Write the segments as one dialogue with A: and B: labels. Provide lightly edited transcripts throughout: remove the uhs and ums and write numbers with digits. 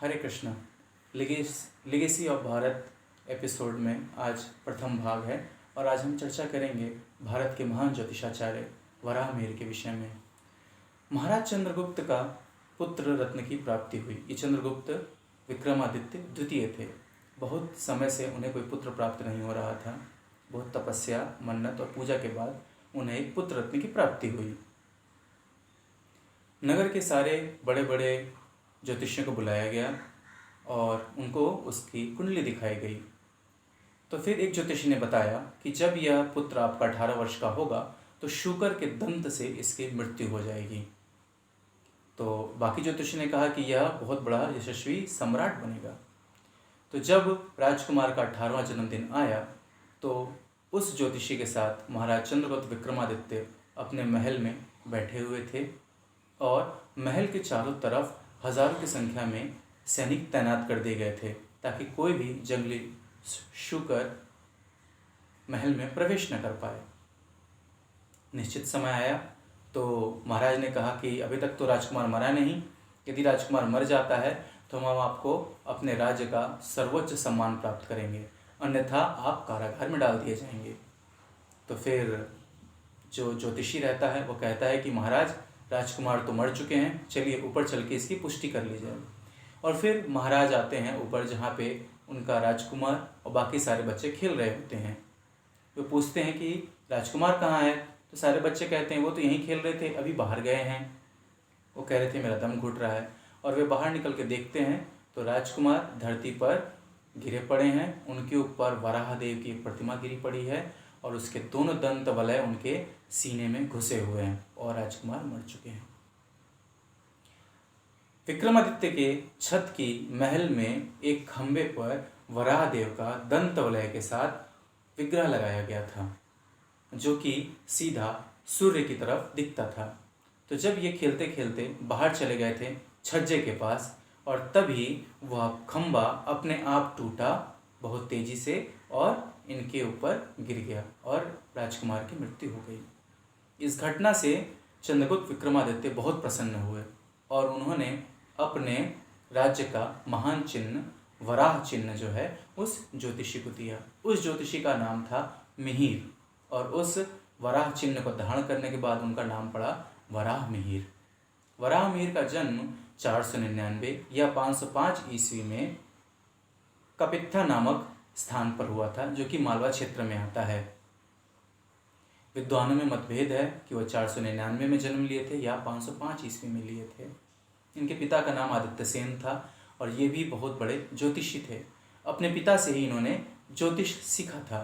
A: Hare Krishna. Legacy of Bharat episode में आज प्रथम भाग है और आज हम चर्चा करेंगे भारत के महान ज्योतिषाचार्य वराहमिहिर के विषय में। महाराज चंद्रगुप्त का पुत्र रत्न की प्राप्ति हुई। ये चंद्रगुप्त विक्रमादित्य द्वितीय थे। बहुत समय से उन्हें कोई पुत्र प्राप्त नहीं हो रहा था। बहुत तपस्या, मन्नत और पूजा के बाद उन्हें एक पुत्र रत्न की प्राप्ति हुई। नगर के सारे बड़े बड़े ज्योतिषियों को बुलाया गया और उनको उसकी कुंडली दिखाई गई। तो फिर एक ज्योतिषी ने बताया कि जब यह पुत्र आपका 18 वर्ष का होगा तो शूकर के दंत से इसकी मृत्यु हो जाएगी। तो बाकी ज्योतिषी ने कहा कि यह बहुत बड़ा यशस्वी सम्राट बनेगा। तो जब राजकुमार का 18वां जन्मदिन आया तो उस ज्योतिषी के साथ महाराज चंद्रगुप्त विक्रमादित्य अपने महल में बैठे हुए थे और महल के चारों तरफ हजारों की संख्या में सैनिक तैनात कर दिए गए थे ताकि कोई भी जंगली शूकर महल में प्रवेश न कर पाए। निश्चित समय आया तो महाराज ने कहा कि अभी तक तो राजकुमार मरा नहीं, यदि राजकुमार मर जाता है तो हम आपको अपने राज्य का सर्वोच्च सम्मान प्राप्त करेंगे, अन्यथा आप कारागार में डाल दिए जाएंगे। तो फिर जो ज्योतिषी रहता है वो कहता है कि महाराज, राजकुमार तो मर चुके हैं, चलिए ऊपर चल के इसकी पुष्टि कर ली जाए। और फिर महाराज आते हैं ऊपर जहाँ पे उनका राजकुमार और बाकी सारे बच्चे खेल रहे होते हैं। वो पूछते हैं कि राजकुमार कहाँ है? तो सारे बच्चे कहते हैं वो तो यहीं खेल रहे थे, अभी बाहर गए हैं। वो कह रहे थे मेरा दम घुट रहा है। और वे बाहर निकल के देखते हैं तो राजकुमार धरती पर गिरे पड़े हैं। उनके ऊपर वराह देव की एक प्रतिमा गिरी पड़ी है और उसके दोनों दंत वलय उनके सीने में घुसे हुए हैं और राजकुमार मर चुके हैं। विक्रमादित्य के छत की महल में एक खंबे पर वराह देव का दंत वलय के साथ विग्रह लगाया गया था जो कि सीधा सूर्य की तरफ दिखता था। तो जब ये खेलते खेलते बाहर चले गए थे छज्जे के पास और तभी वह खंबा अपने आप टूटा बहुत तेजी से और इनके ऊपर गिर गया और राजकुमार की मृत्यु हो गई। इस घटना से चंद्रगुप्त विक्रमादित्य बहुत प्रसन्न हुए और उन्होंने अपने राज्य का महान चिन्ह वराह चिन्ह जो है उस ज्योतिषी को दिया। उस ज्योतिषी का नाम था मिहिर और उस वराह चिन्ह को धारण करने के बाद उनका नाम पड़ा वराहमिहिर। वराहमिहिर का जन्म 499 या 505 ईस्वी में कपित्था नामक स्थान पर हुआ था जो कि मालवा क्षेत्र में आता है। विद्वानों में मतभेद है कि वह 499 में जन्म लिए थे या 505 ईस्वी में लिए थे। इनके पिता का नाम आदित्य सेन था और ये भी बहुत बड़े ज्योतिषी थे। अपने पिता से ही इन्होंने ज्योतिष सीखा था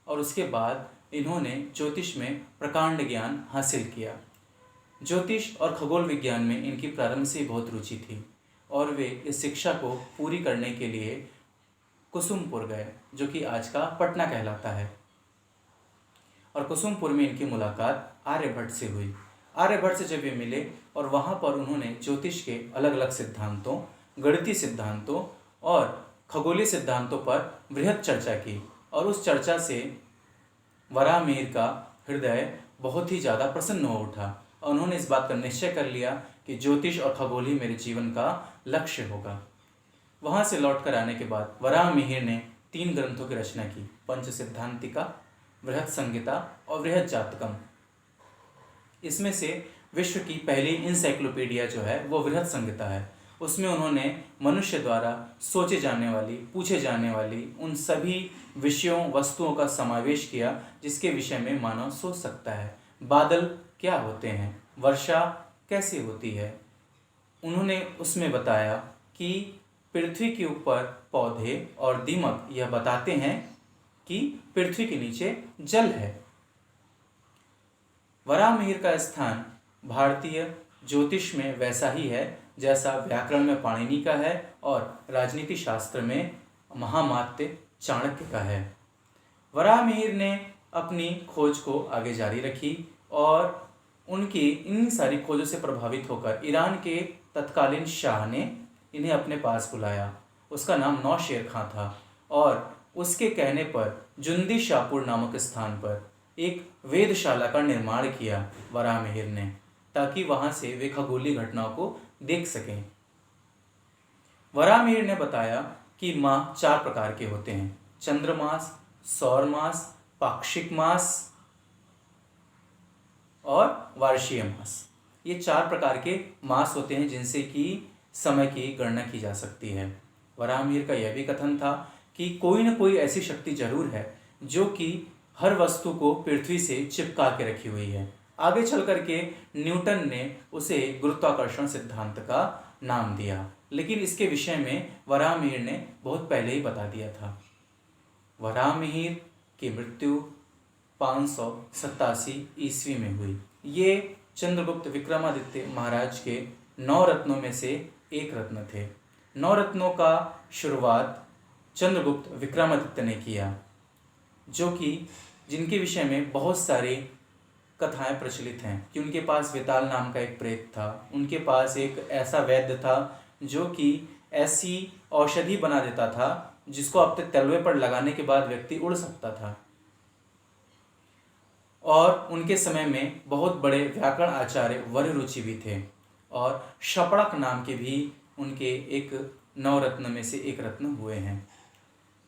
A: और उसके बाद इन्होंने ज्योतिष में प्रकांड ज्ञान हासिल किया। ज्योतिष और खगोल विज्ञान में इनकी प्रारंभ से बहुत रुचि थी और वे इस शिक्षा को पूरी करने के लिए कुसुमपुर गए जो कि आज का पटना कहलाता है। और कुसुमपुर में इनकी मुलाकात आर्यभट्ट से हुई। आर्यभट्ट से जब वे मिले और वहाँ पर उन्होंने ज्योतिष के अलग अलग सिद्धांतों, गणितीय सिद्धांतों और खगोलीय सिद्धांतों पर बृहद चर्चा की और उस चर्चा से वराहमिहिर का हृदय बहुत ही ज़्यादा प्रसन्न हो उठा और उन्होंने इस बात का निश्चय कर लिया कि ज्योतिष और खगोल ही मेरे जीवन का लक्ष्य होगा। वहाँ से लौट कर आने के बाद वराहमिहिर ने 3 ग्रंथों की रचना की, पंच सिद्धांतिका, बृहद संहिता और बृहद जातकम। इसमें से विश्व की पहली इंसाइक्लोपीडिया जो है वो बृहद संहिता है। उसमें उन्होंने मनुष्य द्वारा सोचे जाने वाली, पूछे जाने वाली उन सभी विषयों, वस्तुओं का समावेश किया जिसके विषय में मानव सोच सकता है। बादल क्या होते हैं, वर्षा कैसे होती है। उन्होंने उसमें बताया कि पृथ्वी के ऊपर पौधे और दीमक यह बताते हैं कि पृथ्वी के नीचे जल है। वराहमिहिर का स्थान भारतीय ज्योतिष में वैसा ही है जैसा व्याकरण में पाणिनि का है और राजनीति शास्त्र में महामात्य चाणक्य का है। वराहमिहिर ने अपनी खोज को आगे जारी रखी और उनकी इन सारी खोजों से प्रभावित होकर ईरान के तत्कालीन शाह ने इन्हें अपने पास बुलाया। उसका नाम नौशेर खां था और उसके कहने पर जुंदी शाहपुर नामक स्थान पर एक वेधशाला का निर्माण किया वराहमिहिर ने ताकि वहाँ से वे खगोलीय घटनाओं को देख सकें। वराहमिहिर ने बताया कि माह 4 प्रकार के होते हैं, चंद्रमास, सौरमास, पाक्षिक मास और वार्षीय मास। ये 4 प्रकार के मास होते हैं जिनसे कि समय की गणना की जा सकती है। वराहमिहिर का यह भी कथन था कि कोई न कोई ऐसी शक्ति जरूर है जो कि हर वस्तु को पृथ्वी से चिपका के रखी हुई है। आगे चल करके न्यूटन ने उसे गुरुत्वाकर्षण सिद्धांत का नाम दिया, लेकिन इसके विषय में वराहमिहिर ने बहुत पहले ही बता दिया था। वराहमिहिर की मृत्यु 587 ईस्वी में हुई। ये चंद्रगुप्त विक्रमादित्य महाराज के 9 रत्नों में से एक रत्न थे। 9 रत्नों का शुरुआत चंद्रगुप्त विक्रमादित्य ने किया, जो कि जिनके विषय में बहुत सारी कथाएं प्रचलित हैं कि उनके पास वेताल नाम का एक प्रेत था, उनके पास एक ऐसा वैद्य था जो कि ऐसी औषधि बना देता था जिसको अपने तलवे पर लगाने के बाद व्यक्ति उड़ सकता था। और उनके समय में बहुत बड़े व्याकरण आचार्य वररुचि भी थे, और शपड़क नाम के भी उनके एक 9 रत्न में से एक रत्न हुए हैं।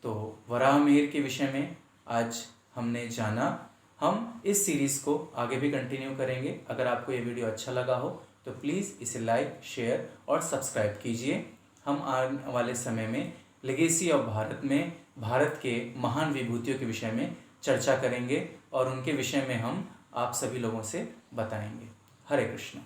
A: तो वराहमिहिर के विषय में आज हमने जाना। हम इस सीरीज़ को आगे भी कंटिन्यू करेंगे। अगर आपको ये वीडियो अच्छा लगा हो तो प्लीज़ इसे लाइक, शेयर और सब्सक्राइब कीजिए। हम आने वाले समय में लेगेसी ऑफ भारत में भारत के महान विभूतियों के विषय में चर्चा करेंगे और उनके विषय में हम आप सभी लोगों से बताएंगे। हरे कृष्ण।